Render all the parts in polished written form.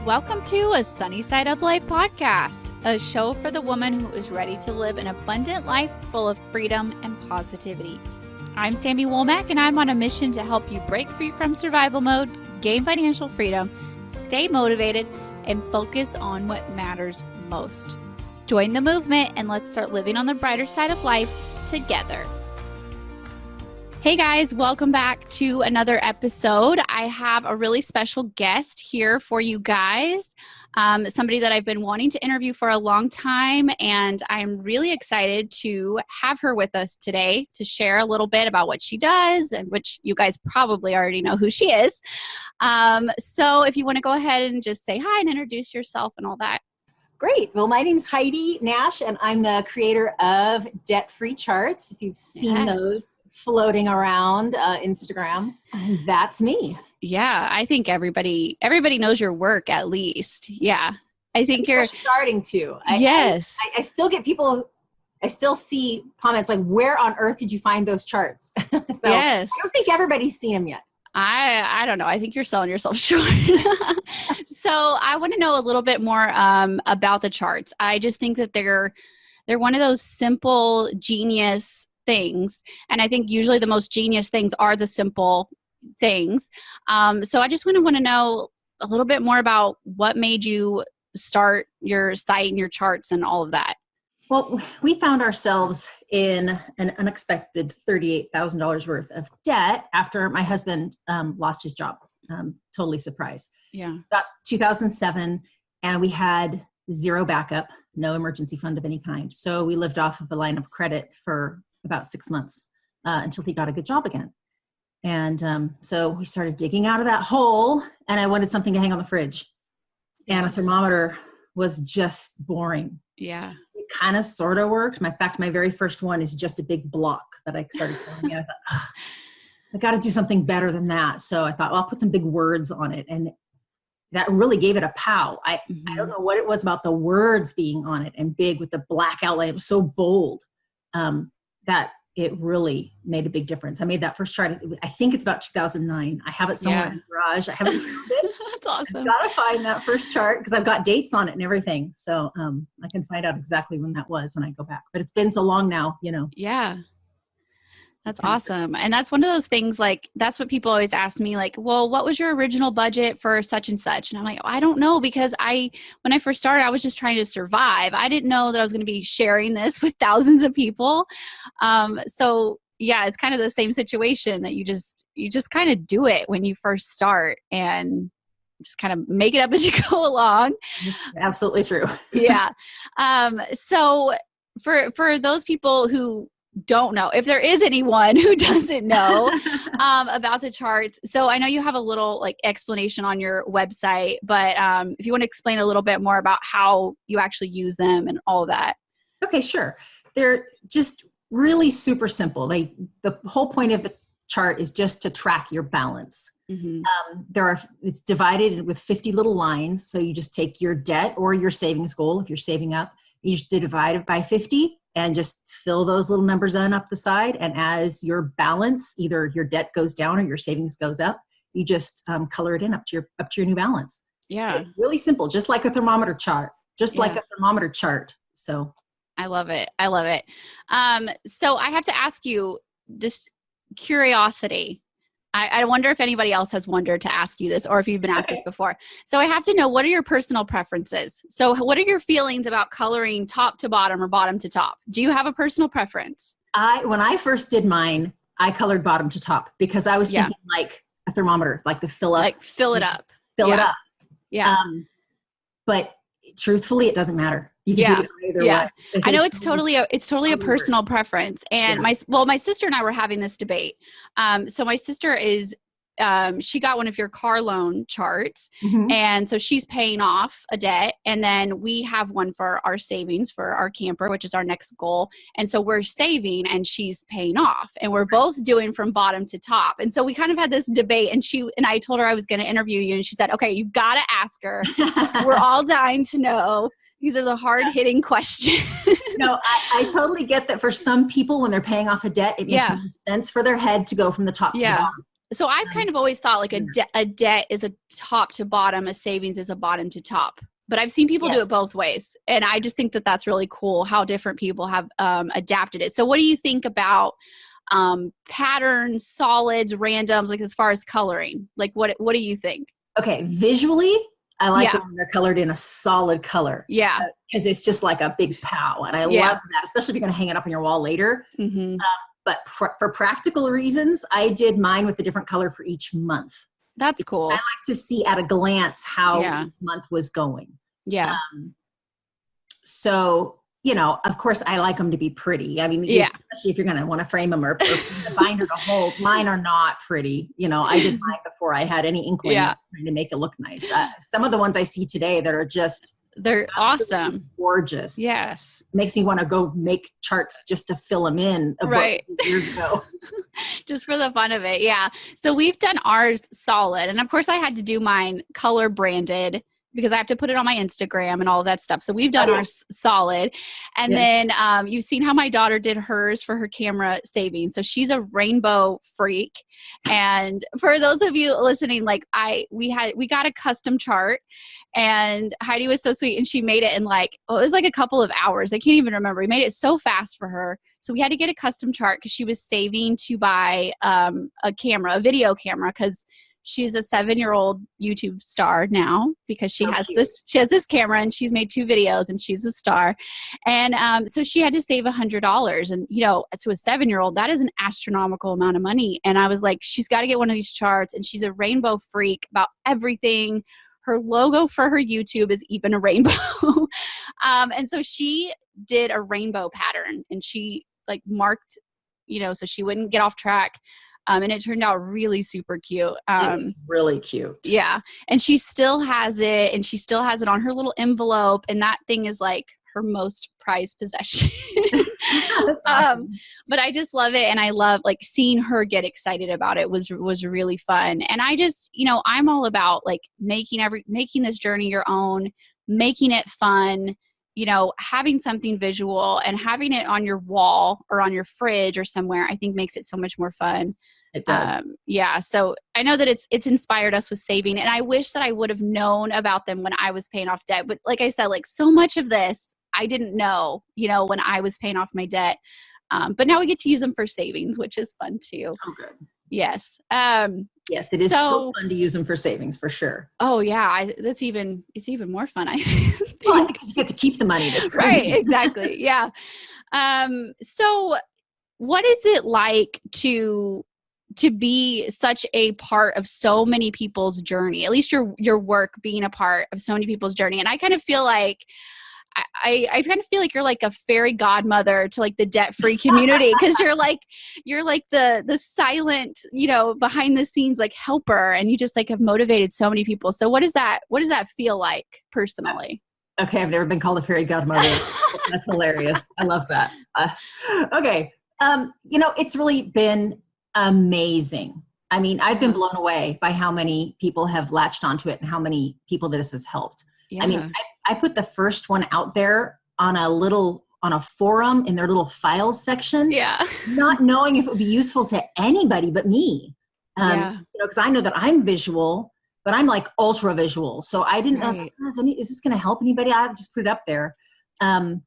Welcome to a Sunny Side Up Life podcast, a show for the woman who is ready to live an abundant life full of freedom and positivity. I'm Sami Womack, and I'm on a mission to help you break free from survival mode, gain financial freedom, stay motivated, and focus on what matters most. Join the movement and let's start living on the brighter side of life together. Hey guys, welcome back to another episode. I have a really special guest here for you guys, somebody that I've been wanting to interview for a long time, and I'm really excited to have her with us today to share a little bit about what she does, and which you guys probably already know who she is. So if you want to go ahead and just say hi and introduce yourself and all that. Great. Well, my name's Heidi Nash, and I'm the creator of Debt Free Charts. If you've seen those floating around Instagram, that's me. Yeah, I think everybody knows your work at least. Yeah, I think you're starting to. Yes. I still get people, I still see comments like, where on earth did you find those charts? So yes. I don't think everybody's seen them yet. I don't know. I think you're selling yourself short. So I want to know a little bit more about the charts. I just think that they're one of those simple, genius things. And I think usually the most genius things are the simple things. So I just want to know a little bit more about what made you start your site and your charts and all of that. Well, we found ourselves in an unexpected $38,000 worth of debt after my husband lost his job. Totally surprised. Yeah. About 2007, and we had zero backup, no emergency fund of any kind. So we lived off of a line of credit for about 6 months until he got a good job again. And so we started digging out of that hole, and I wanted something to hang on the fridge. And a thermometer was just boring. Yeah. It kind of sort of worked. In fact, my very first one is just a big block that I started filling out. I thought, I got to do something better than that. So I thought, well, I'll put some big words on it. And that really gave it a pow. I don't know what it was about the words being on it and big with the black outline. It was so bold. That it really made a big difference. I made that first chart. I think it's about 2009. I have it somewhere in the garage. I haven't found it. That's awesome. I've got to find that first chart because I've got dates on it and everything. So I can find out exactly when that was when I go back. But it's been so long now, you know. Yeah. That's awesome. And that's one of those things, like, that's what people always ask me, like, well, what was your original budget for such and such? And I'm like, I don't know, because when I first started, I was just trying to survive. I didn't know that I was going to be sharing this with thousands of people. So yeah, it's kind of the same situation that you just kind of do it when you first start and just kind of make it up as you go along. Absolutely true. Yeah. So for those people who don't know, if there is anyone who doesn't know about the charts. So I know you have a little like explanation on your website, but if you want to explain a little bit more about how you actually use them and all of that. Okay, sure. They're just really super simple. The whole point of the chart is just to track your balance. Mm-hmm. It's divided with 50 little lines. So you just take your debt or your savings goal. If you're saving up, you just divide it by 50. And just fill those little numbers in up the side. And as your balance, either your debt goes down or your savings goes up, you just color it in up to your new balance. Yeah. It's really simple, just like a thermometer chart, So I love it. I love it. So I have to ask you this curiosity. I wonder if anybody else has wondered to ask you this, or if you've been asked this before. So I have to know, what are your personal preferences? So what are your feelings about coloring top to bottom or bottom to top? Do you have a personal preference? When I first did mine, I colored bottom to top because I was thinking like a thermometer, like the fill up. Like fill it up. Fill it up. Yeah. But truthfully, it doesn't matter. You can do it either way. I know it's totally a personal preference. And my sister and I were having this debate. So my sister is, she got one of your car loan charts. Mm-hmm. And so she's paying off a debt. And then we have one for our savings for our camper, which is our next goal. And so we're saving and she's paying off, and we're both doing from bottom to top. And so we kind of had this debate, and I told her I was going to interview you, and she said, okay, you've got to ask her. We're all dying to know. These are the hard-hitting questions. No, I totally get that. For some people, when they're paying off a debt, it makes more sense for their head to go from the top to the bottom. So I've kind of always thought like a debt is a top to bottom, a savings is a bottom to top. But I've seen people do it both ways. And I just think that that's really cool how different people have adapted it. So what do you think about patterns, solids, randoms, like as far as coloring? Like what do you think? Okay, visually, I like it when they're colored in a solid color. Yeah. Because it's just like a big pow. And I love that, especially if you're going to hang it up on your wall later. Mm-hmm. But for practical reasons, I did mine with a different color for each month. That's cool. I like to see at a glance how each month was going. Yeah. So, you know, of course, I like them to be pretty. I mean, especially if you're going to want to frame them or the binder to hold. Mine are not pretty. You know, I did mine before I had any inkling of trying to make it look nice. Some of the ones I see today that are just they're awesome, gorgeous. Yes, makes me want to go make charts just to fill them in. Right, years ago, just for the fun of it. Yeah. So we've done ours solid, and of course, I had to do mine color branded, because I have to put it on my Instagram and all of that stuff. So we've done ours solid. And then you've seen how my daughter did hers for her camera saving. So she's a rainbow freak. And for those of you listening, like we got a custom chart, and Heidi was so sweet, and she made it in like, it was like a couple of hours. I can't even remember. We made it so fast for her. So we had to get a custom chart because she was saving to buy a video camera, because she's a 7-year-old YouTube star now, because she has this camera, and she's made 2 videos, and she's a star. And so she had to save $100, and you know, to a 7-year-old, that is an astronomical amount of money. And I was like, she's got to get one of these charts, and she's a rainbow freak about everything. Her logo for her YouTube is even a rainbow. And so she did a rainbow pattern, and she like marked, you know, so she wouldn't get off track. And it turned out really super cute. It was really cute. Yeah. And she still has it, and she still has it on her little envelope. And that thing is like her most prized possession. Awesome. But I just love it. And I love like seeing her get excited about it was really fun. And I just, you know, I'm all about like making this journey your own, making it fun, you know, having something visual and having it on your wall or on your fridge or somewhere, I think makes it so much more fun. It does. Yeah. So I know that it's inspired us with saving, and I wish that I would have known about them when I was paying off debt. But like I said, like so much of this, I didn't know, you know, when I was paying off my debt. But now we get to use them for savings, which is fun too. Oh, good. Yes. Yes, it is still fun to use them for savings for sure. Oh yeah. It's even more fun. I think. Well, I think you get to keep the money. Right. Exactly. Yeah. So what is it like to be such a part of so many people's journey, at least your work being a part of so many people's journey? And I kind of feel like, I kind of feel like you're like a fairy godmother to like the debt-free community, because you're like the silent, you know, behind the scenes like helper, and you just like have motivated so many people. So what does that feel like personally? Okay, I've never been called a fairy godmother. That's hilarious. I love that. Okay, you know, it's really been amazing. I mean, I've been blown away by how many people have latched onto it and how many people this has helped. Yeah. I mean, I put the first one out there on a forum in their little files section. Yeah. Not knowing if it would be useful to anybody but me. You know, because I know that I'm visual, but I'm like ultra visual. So I didn't know, is this going to help anybody? I just put it up there. And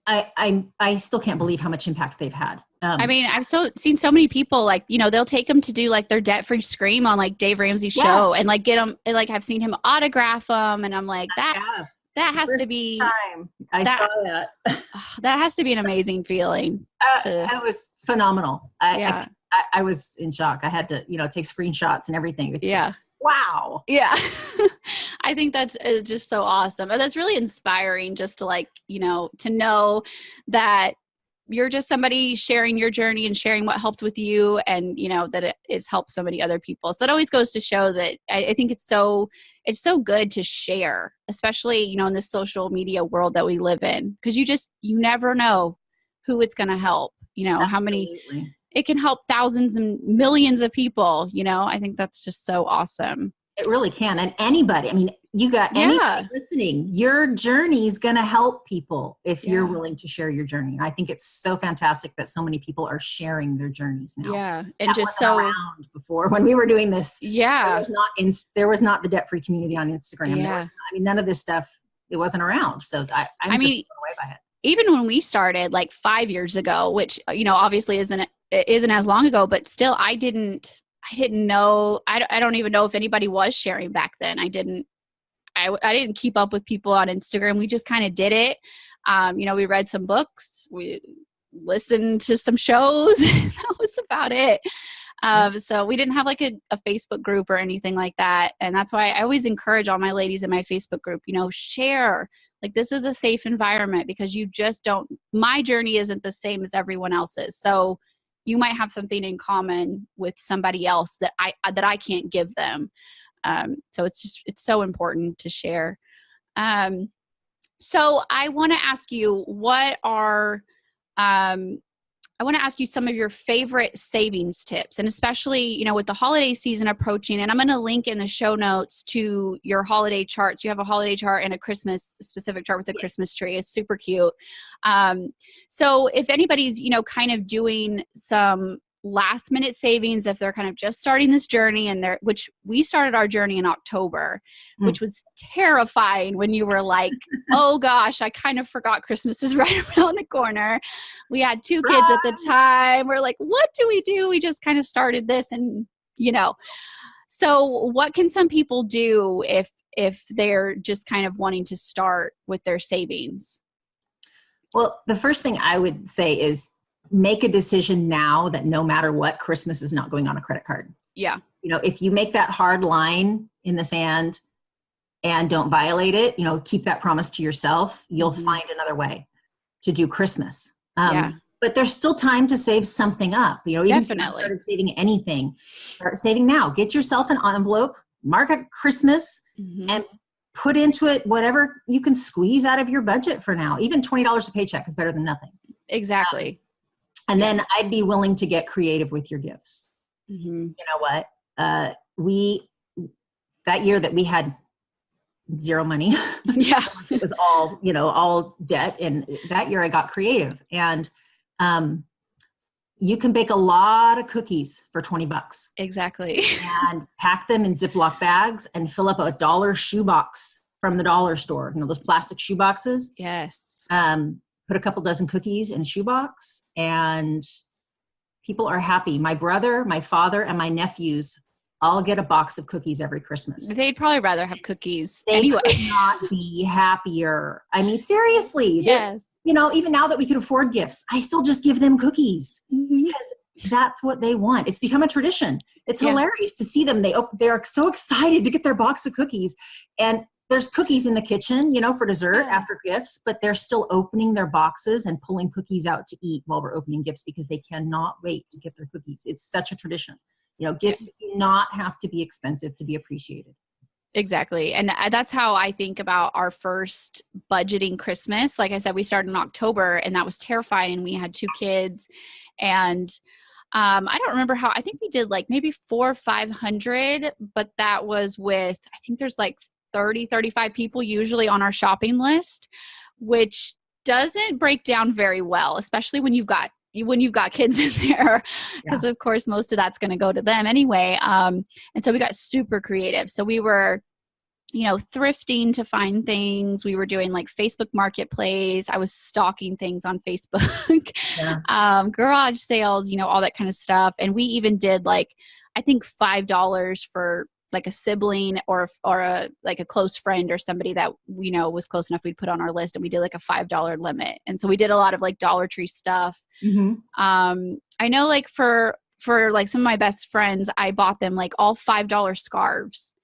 I still can't believe how much impact they've had. I mean, I've seen so many people, like, you know, they'll take them to do like their debt-free scream on like Dave Ramsey's show, and like get them, and like I've seen him autograph them, and I'm like, that has to be, I saw that. That has to be an amazing feeling. It was phenomenal. I was in shock. I had to, you know, take screenshots and everything. It's just, wow. Yeah. I think that's just so awesome. And that's really inspiring, just to like, you know, to know that you're just somebody sharing your journey and sharing what helped with you, and, you know, that it has helped so many other people. So that always goes to show that I think it's so good to share, especially, you know, in this social media world that we live in, because you never know who it's going to help, you know. Absolutely. How many, it can help thousands and millions of people, you know. I think that's just so awesome. It really can. And anybody, I mean, you got anybody listening, your journey is going to help people if you're willing to share your journey. And I think it's so fantastic that so many people are sharing their journeys now. Yeah. And that just wasn't around before when we were doing this. Yeah. There was not the debt free community on Instagram. Yeah. None of this stuff, it wasn't around. So I'm just blown away by it. Even when we started like 5 years ago, which, obviously isn't as long ago, but still I didn't know. I don't even know if anybody was sharing back then. I didn't keep up with people on Instagram. We just kind of did it. We read some books, we listened to some shows. That was about it. So we didn't have like a Facebook group or anything like that. And that's why I always encourage all my ladies in my Facebook group, share. Like, this is a safe environment, because you just my journey isn't the same as everyone else's. So you might have something in common with somebody else that I can't give them. So it's so important to share. So I want to ask you, I want to ask you some of your favorite savings tips, and especially, with the holiday season approaching, and I'm going to link in the show notes to your holiday charts. You have a holiday chart and a Christmas specific chart with a Christmas tree. It's super cute. So if anybody's, kind of doing some last minute savings, if they're kind of just starting this journey, which we started our journey in October, which was terrifying when you were like, oh gosh, I kind of forgot Christmas is right around the corner. We had 2 kids at the time. We're like, what do we do? We just kind of started this, and so what can some people do if they're just kind of wanting to start with their savings? Well, the first thing I would say is make a decision now that no matter what, Christmas is not going on a credit card. Yeah. If you make that hard line in the sand and don't violate it, keep that promise to yourself, you'll find another way to do Christmas. But there's still time to save something up. Even if you haven't started saving anything, start saving now. Get yourself an envelope, mark it Christmas, and put into it whatever you can squeeze out of your budget for now. Even $20 a paycheck is better than nothing. Exactly. And then I'd be willing to get creative with your gifts. You know what? That year that we had zero money, it was all debt. And that year I got creative, and you can bake a lot of cookies for $20. Exactly. And pack them in Ziploc bags and fill up a $1 shoebox from the dollar store. Those plastic shoe boxes. Yes. Put a couple dozen cookies in a shoebox, and people are happy. My brother, my father, and my nephews all get a box of cookies every Christmas. They'd probably rather have cookies They could not be happier. I mean, seriously. Yes. Even now that we can afford gifts, I still just give them cookies because that's what they want. It's become a tradition. It's hilarious to see them. They're so excited to get their box of cookies, and there's cookies in the kitchen, for dessert after gifts, but they're still opening their boxes and pulling cookies out to eat while we're opening gifts because they cannot wait to get their cookies. It's such a tradition. Gifts do not have to be expensive to be appreciated. Exactly. And that's how I think about our first budgeting Christmas. Like I said, we started in October, and that was terrifying. We had 2 kids, and I don't remember I think we did like maybe 400 or 500, but that was with, I think there's like 30, 35 people usually on our shopping list, which doesn't break down very well, especially when you've got kids in there, because of course most of that's going to go to them anyway. And so we got super creative. So we were, thrifting to find things. We were doing like Facebook Marketplace. I was stalking things on Facebook, garage sales, all that kind of stuff. And we even did like, I think $5 for like a sibling or a close friend or somebody that we know was close enough we'd put on our list, and we did like a $5 limit. And so we did a lot of like Dollar Tree stuff. I know like for like some of my best friends, I bought them like all $5 scarves,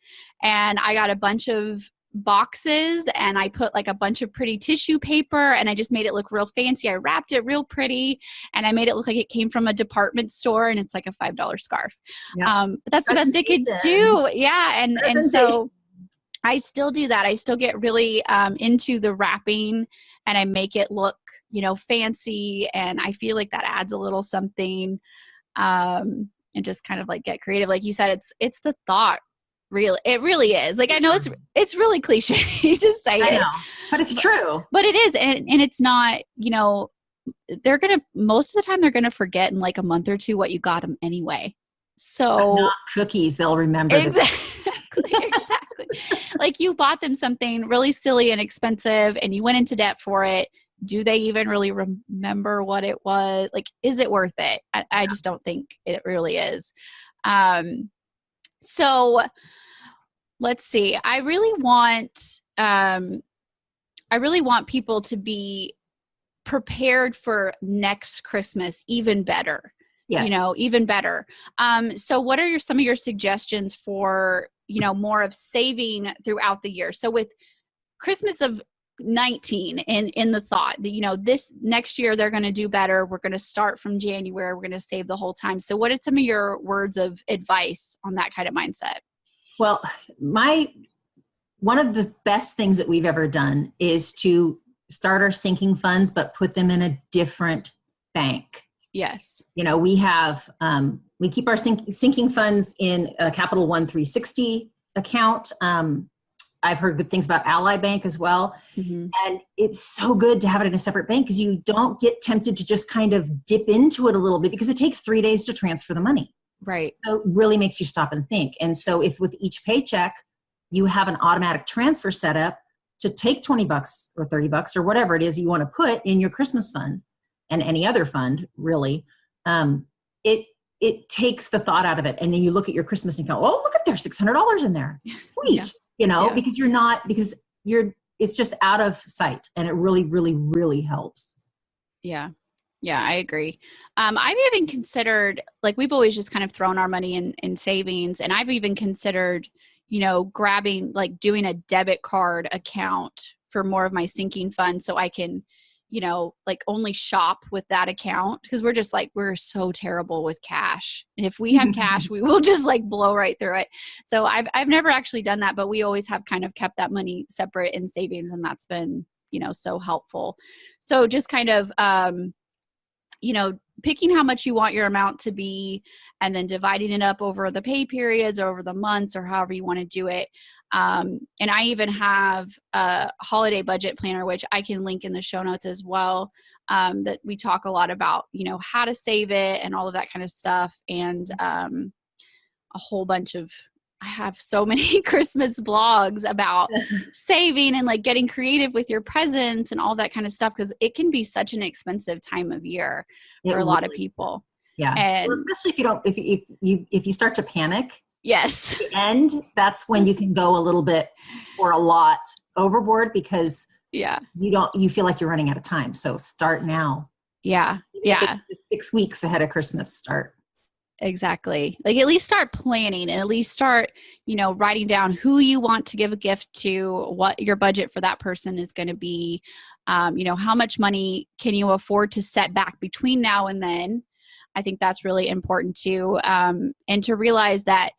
and I got a bunch of boxes, and I put like a bunch of pretty tissue paper, and I just made it look real fancy. I wrapped it real pretty, and I made it look like it came from a department store, and it's like a $5 scarf. But that's the best they could do. Yeah. And so I still do that. I still get really into the wrapping, and I make it look, fancy, and I feel like that adds a little something, and just kind of like get creative. Like you said, it's the thought It really is. Like, I know it's really cliche to say I it. know, but it's true. But it is. And it's not, most of the time they're going to forget in like a month or two what you got them anyway. So Not cookies. They'll remember exactly. Like, you bought them something really silly and expensive and you went into debt for it. Do they even really remember what it was? Like, is it worth it? I just don't think it really is. So let's see. I really want people to be prepared for next Christmas even better. Yes. Even better. So what are some of your suggestions for, more of saving throughout the year? So with Christmas of 19 in the thought that, this next year they're going to do better. We're going to start from January. We're going to save the whole time. So what are some of your words of advice on that kind of mindset? Well, one of the best things that we've ever done is to start our sinking funds, but put them in a different bank. Yes. We have, we keep our sinking funds in a Capital One 360 account. I've heard good things about Ally Bank as well. Mm-hmm. And it's so good to have it in a separate bank because you don't get tempted to just kind of dip into it a little bit because it takes 3 days to transfer the money. Right. So it really makes you stop and think. And so if with each paycheck, you have an automatic transfer set up to take $20 or $30 or whatever it is you want to put in your Christmas fund and any other fund, really, it takes the thought out of it. And then you look at your Christmas and go, oh, look at there's $600 in there. Sweet. Yeah. Because it's just out of sight, and it really, really, really helps. Yeah. Yeah, I agree. I've even considered, like, we've always just kind of thrown our money in savings, and I've even considered, grabbing, like, doing a debit card account for more of my sinking funds so I can, like, only shop with that account, because we're so terrible with cash. And if we have cash, we will just like blow right through it. So I've never actually done that, but we always have kind of kept that money separate in savings, and that's been, so helpful. So just kind of, picking how much you want your amount to be, and then dividing it up over the pay periods or over the months or however you want to do it. And I even have a holiday budget planner, which I can link in the show notes as well, that we talk a lot about, how to save it and all of that kind of stuff. And a whole bunch of, I have so many Christmas blogs about saving and like getting creative with your presents and all that kind of stuff, because it can be such an expensive time of year for a lot of people. Yeah. And especially if you start to panic. Yes. At the end, that's when you can go a little bit or a lot overboard, because you feel like you're running out of time. So start now. Yeah. Yeah. 6 weeks ahead of Christmas start. Exactly. Like, at least start planning, and at least start, writing down who you want to give a gift to, what your budget for that person is going to be, how much money can you afford to set back between now and then. I think that's really important too. And to realize that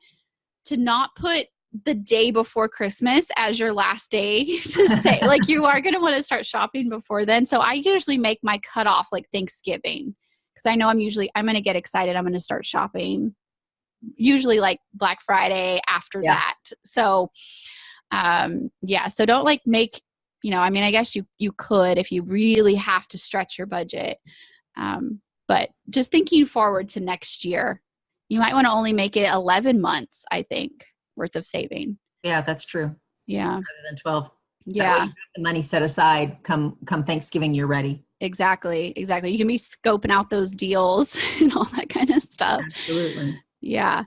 to not put the day before Christmas as your last day to say, like, you are going to want to start shopping before then. So I usually make my cutoff like Thanksgiving, because I know I'm going to get excited. I'm going to start shopping usually like Black Friday after that. So, so don't like make, I guess you could, if you really have to stretch your budget. But just thinking forward to next year, you might want to only make it 11 months, I think, worth of saving. Yeah, that's true. Yeah. Rather than 12. Yeah. That way you have the money set aside come Thanksgiving, you're ready. Exactly. You can be scoping out those deals and all that kind of stuff. Absolutely. Yeah.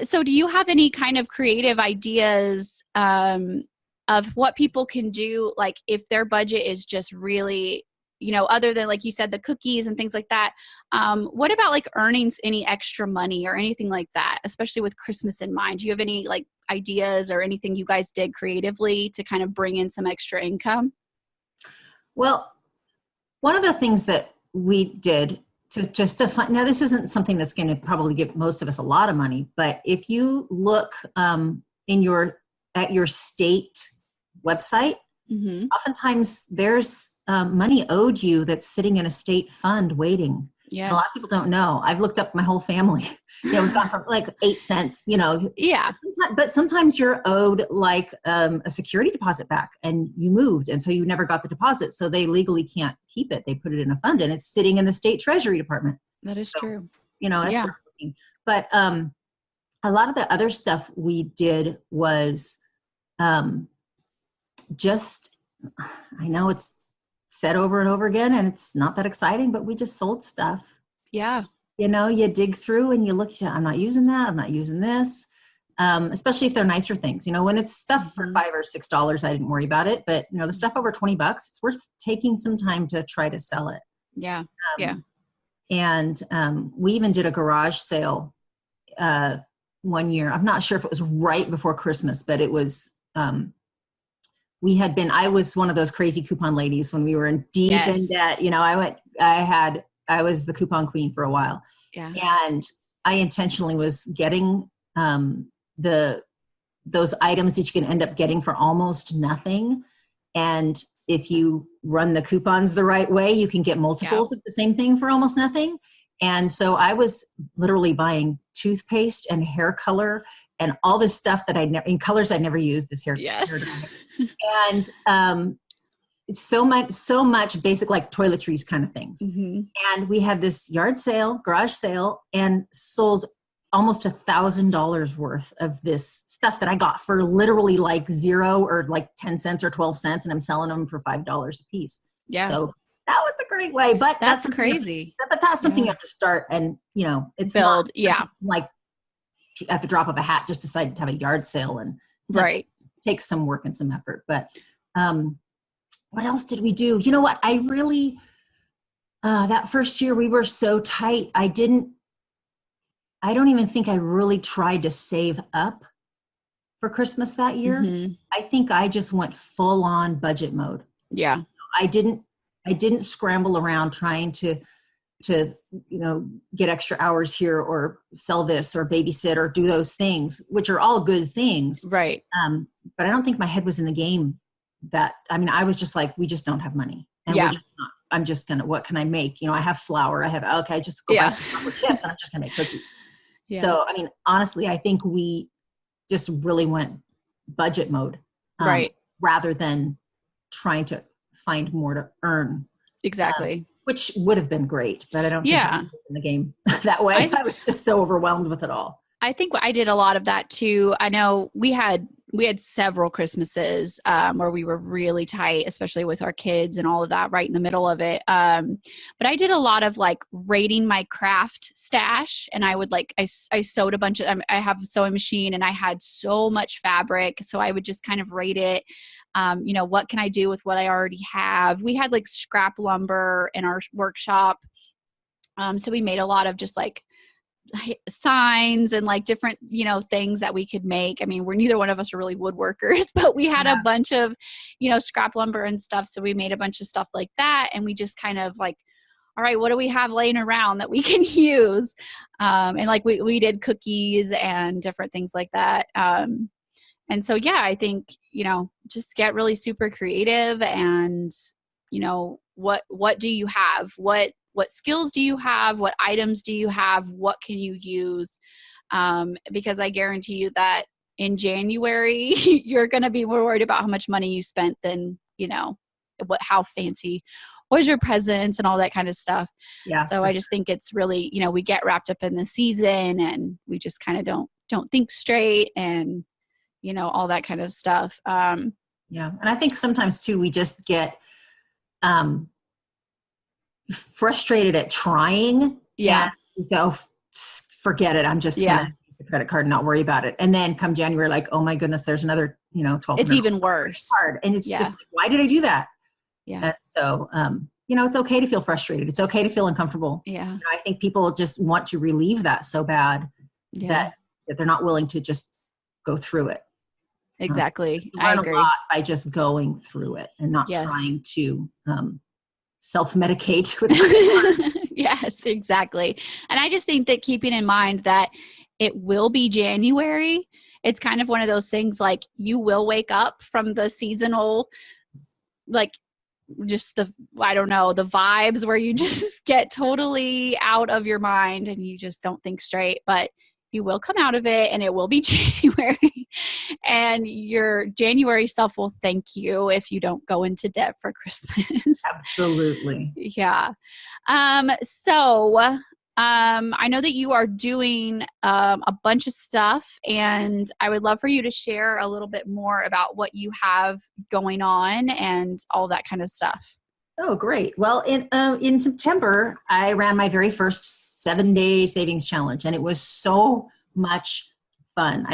So do you have any kind of creative ideas of what people can do, like, if their budget is just really, other than, like you said, the cookies and things like that? What about like earning any extra money or anything like that, especially with Christmas in mind? Do you have any like ideas or anything you guys did creatively to kind of bring in some extra income? Well, one of the things that we did to find, now this isn't something that's going to probably give most of us a lot of money, but if you look at your state website, oftentimes there's money owed you that's sitting in a state fund waiting. Yes. A lot of people don't know. I've looked up my whole family. It's gone from like 8 cents, Yeah. But sometimes you're owed like a security deposit back and you moved. And so you never got the deposit. So they legally can't keep it. They put it in a fund and it's sitting in the state treasury department. That is true. That's Yeah. what I'm looking. But a lot of the other stuff we did was just, I know it's said over and over again and it's not that exciting, but we just sold stuff. Yeah. You dig through and you look, I'm not using that. I'm not using this. Especially if they're nicer things, when it's stuff for $5 or $6, I didn't worry about it. But the stuff over $20, it's worth taking some time to try to sell it. Yeah. Yeah. And we even did a garage sale one year. I'm not sure if it was right before Christmas, but it was, I was one of those crazy coupon ladies when we were in deep in debt. I was the coupon queen for a while. Yeah. And I intentionally was getting those items that you can end up getting for almost nothing. And if you run the coupons the right way, you can get multiples of the same thing for almost nothing. And so I was literally buying toothpaste and hair color and all this stuff that in colors I'd never used, this hair. Yes. And so much basic like toiletries kind of things. Mm-hmm. And we had this garage sale, and sold almost $1,000 worth of this stuff that I got for literally like 0 or like 10 cents or 12 cents. And I'm selling them for $5 a piece. Yeah. So that was a great way, but that's crazy. But that's something you have to start and, it's build. Not like at the drop of a hat, just decide to have a yard sale and right. Takes some work and some effort. But what else did we do? You know what? I really, that first year we were so tight. I don't even think I really tried to save up for Christmas that year. Mm-hmm. I think I just went full on budget mode. Yeah. I didn't scramble around trying to get extra hours here or sell this or babysit or do those things, which are all good things. Right. But I don't think my head was in the game I was just like, we just don't have money. And we're just not, I'm just going to, what can I make? I have flour, just go buy some chocolate chips and I'm just going to make cookies. Yeah. So, honestly, I think we just really went budget mode, right, rather than trying to find more to earn. Exactly. Which would have been great, but I don't think I was in the game that way. I was just so overwhelmed with it all. I think I did a lot of that too. I know we had several Christmases where we were really tight, especially with our kids and all of that right in the middle of it. But I did a lot of like rating my craft stash, and I would I sewed a bunch of, I have a sewing machine and I had so much fabric. So I would just kind of rate it. What can I do with what I already have? We had like scrap lumber in our workshop. So we made a lot of just like signs and like different, things that we could make. We're neither one of us are really woodworkers, but we had a bunch of, scrap lumber and stuff. So we made a bunch of stuff like that. And we just kind of like, all right, what do we have laying around that we can use? And like we did cookies and different things like that. And so, I think, just get really super creative and, what do you have? What skills do you have? What items do you have? What can you use? Because I guarantee you that in January, you're going to be more worried about how much money you spent than, how fancy was your presents and all that kind of stuff. Yeah. So I just think it's really, we get wrapped up in the season and we just kind of don't think straight and, all that kind of stuff. And I think sometimes too, we just get, frustrated at trying. Yeah. So forget it. I'm just going to use the credit card and not worry about it. And then come January, like, oh my goodness, there's another, $1,200. It's even worse. Card. And it's just like, why did I do that? Yeah. And so, it's okay to feel frustrated. It's okay to feel uncomfortable. Yeah. I think people just want to relieve that so bad that they're not willing to just go through it. Exactly. I agree. A lot by just going through it and not trying to, self-medicate with Yes, exactly. And I just think that keeping in mind that it will be January, it's kind of one of those things like you will wake up from the seasonal like just I don't know, the vibes where you just get totally out of your mind and you just don't think straight, but you will come out of it and it will be January and your January self will thank you if you don't go into debt for Christmas. Absolutely. Yeah. I know that you are doing a bunch of stuff, and I would love for you to share a little bit more about what you have going on and all that kind of stuff. Oh, great. Well, in September, I ran my very first 7-day savings challenge, and it was so much fun.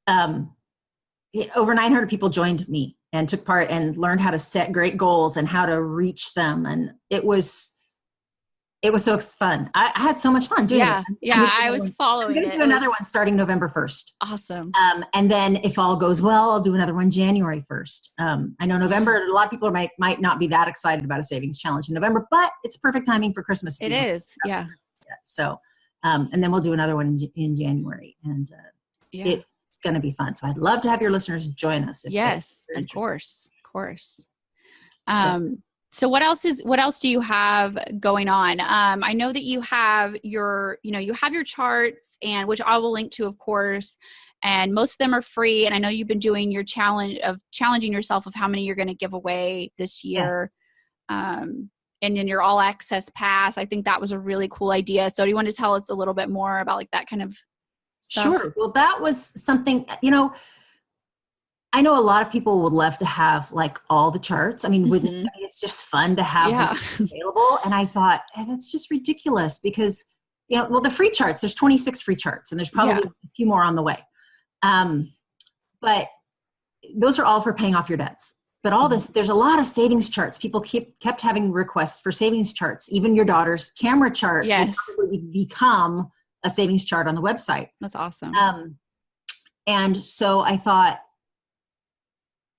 Over 900 people joined me and took part and learned how to set great goals and how to reach them. And it was so fun. I had so much fun doing it. Yeah, I was following it. I'm going to do another one starting November 1st. Awesome. And then if all goes well, I'll do another one January 1st. I know November, a lot of people might not be that excited about a savings challenge in November, but it's perfect timing for Christmas. It is, yeah. So, and then we'll do another one in January. And it's going to be fun. So I'd love to have your listeners join us. Yes, of course. So what else do you have going on? I know that you have your charts, and which I will link to, of course, and most of them are free. And I know you've been doing your challenge of challenging yourself of how many you're going to give away this year. Yes. And in your all access pass, I think that was a really cool idea. So do you want to tell us a little bit more about like that kind of stuff? Sure. Well, that was something, I know a lot of people would love to have like all the charts. I mean, it's just fun to have them available. And I thought, that's just ridiculous because, the free charts, there's 26 free charts and there's probably a few more on the way. But those are all for paying off your debts. But all this, there's a lot of savings charts. People kept having requests for savings charts. Even your daughter's camera chart will probably become a savings chart on the website. That's awesome. And so I thought,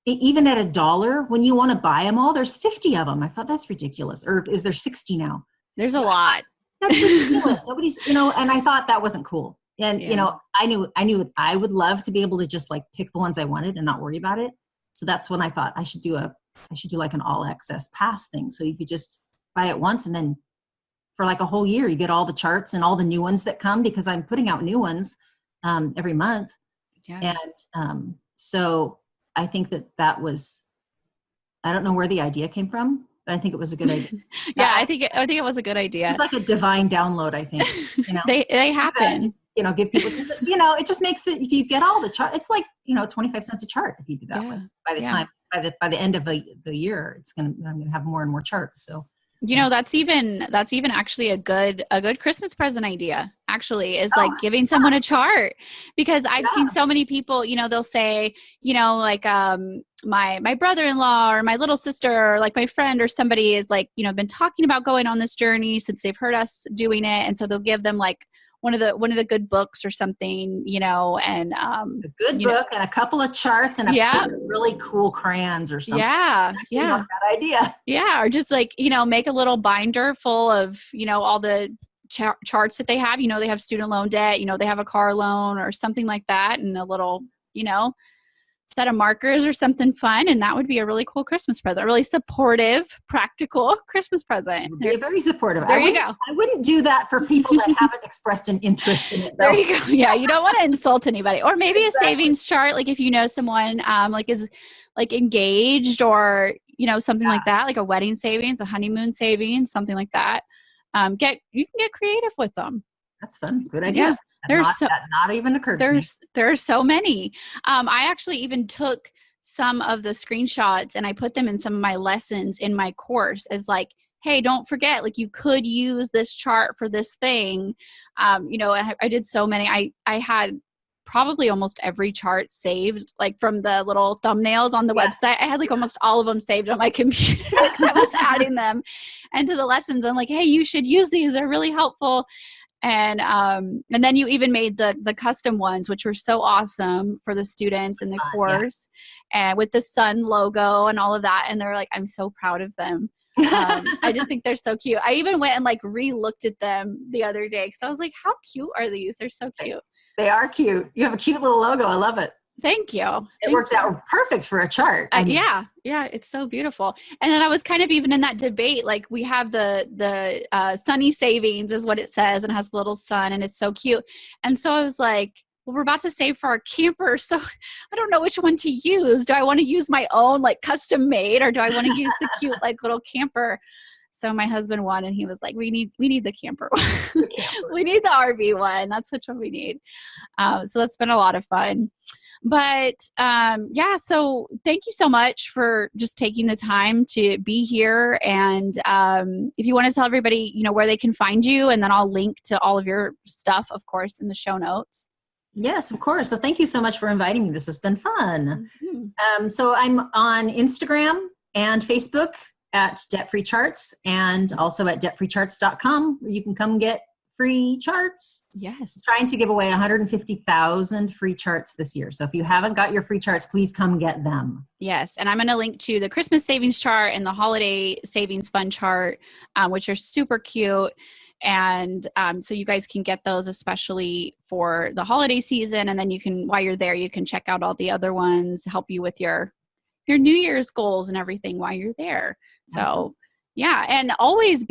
even at $1, when you want to buy them all, there's 50 of them. I thought that's ridiculous. Or is there 60 now? There's a lot. That's ridiculous. Nobody's, and I thought that wasn't cool. And, I knew I would love to be able to just like pick the ones I wanted and not worry about it. So that's when I thought I should do like an all access pass thing. So you could just buy it once and then for like a whole year, you get all the charts and all the new ones that come because I'm putting out new ones every month. Yeah. And so I think that was, I don't know where the idea came from, but I think it was a good idea. I think it was a good idea. It's like a divine download, I think. They happen. Just, give people, it just makes it, if you get all the chart, it's like, 25 cents a chart if you do that one. By the time, by the end of the year, I'm going to have more and more charts. So, that's even actually a good Christmas present idea, actually, is like giving someone a chart, because I've seen so many people, they'll say, like, my brother-in-law or my little sister or like my friend or somebody is like, been talking about going on this journey since they've heard us doing it. And so they'll give them like one of the good books or something, and a good book and a couple of charts and a really cool crayons or something. Not that idea. Yeah, or just like make a little binder full of all the charts that they have. They have student loan debt. They have a car loan or something like that, and a little set of markers or something fun, and that would be a really cool Christmas present. A really supportive, practical Christmas present. They're very supportive. There you go. I wouldn't do that for people that haven't expressed an interest in it, though. There you go. Yeah, you don't want to insult anybody. Or maybe a savings chart, like if someone like is like engaged or something like that, like a wedding savings, a honeymoon savings, something like that. You can get creative with them. That's fun. Good idea. Yeah. Not even occurred to me. There are so many. I actually even took some of the screenshots and I put them in some of my lessons in my course as like, hey, don't forget, like you could use this chart for this thing. I did so many. I had probably almost every chart saved, like from the little thumbnails on the website. I had like almost all of them saved on my computer because I was adding them into the lessons. I'm like, hey, you should use these. They're really helpful. And then you even made the custom ones, which were so awesome for the students in the course, and with the sun logo and all of that. And they're like, I'm so proud of them. I just think they're so cute. I even went and like re-looked at them the other day because I was like, how cute are these? They're so cute. They are cute. You have a cute little logo. I love it. Thank you. It worked out perfect for a chart. Yeah, it's so beautiful. And then I was kind of even in that debate, like we have the sunny savings is what it says, and it has a little sun, and it's so cute. And so I was like, well, we're about to save for our camper, so I don't know which one to use. Do I want to use my own like custom made, or do I want to use the cute like little camper? So my husband won, and he was like, we need the camper one. We need the RV one. That's which one we need. So that's been a lot of fun. But so thank you so much for just taking the time to be here. And if you want to tell everybody, where they can find you, and then I'll link to all of your stuff, of course, in the show notes. Yes, of course. So thank you so much for inviting me. This has been fun. Mm-hmm. So I'm on Instagram and Facebook at Debt Free Charts, and also at debtfreecharts.com, where you can come get free charts. Yes. Trying to give away 150,000 free charts this year. So if you haven't got your free charts, please come get them. Yes. And I'm going to link to the Christmas savings chart and the holiday savings fund chart, which are super cute. And so you guys can get those, especially for the holiday season. And then you can, while you're there, you can check out all the other ones, help you with your New Year's goals and everything while you're there. So Awesome. Yeah. And always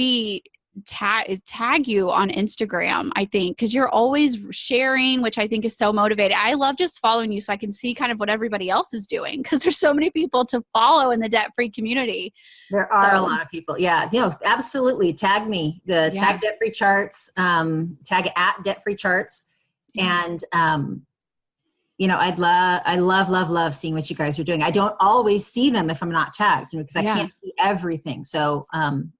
tag you on Instagram, I think, because you're always sharing, which I think is so motivating. I love just following you so I can see kind of what everybody else is doing, because there's so many people to follow in the debt-free community. There are a lot of people. Yeah. Absolutely. Tag me, tag Debt Free Charts, tag at Debt Free Charts. And, I love seeing what you guys are doing. I don't always see them if I'm not tagged, because I can't see everything. So,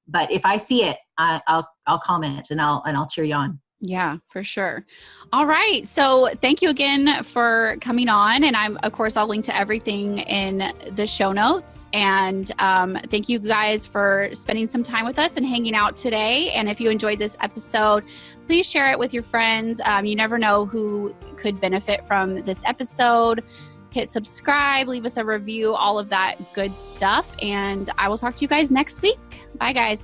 but if I see it, I'll comment and I'll cheer you on. Yeah, for sure. All right. So thank you again for coming on. And I'll link to everything in the show notes. And thank you guys for spending some time with us and hanging out today. And if you enjoyed this episode, please share it with your friends. You never know who could benefit from this episode. Hit subscribe, leave us a review, all of that good stuff. And I will talk to you guys next week. Bye, guys.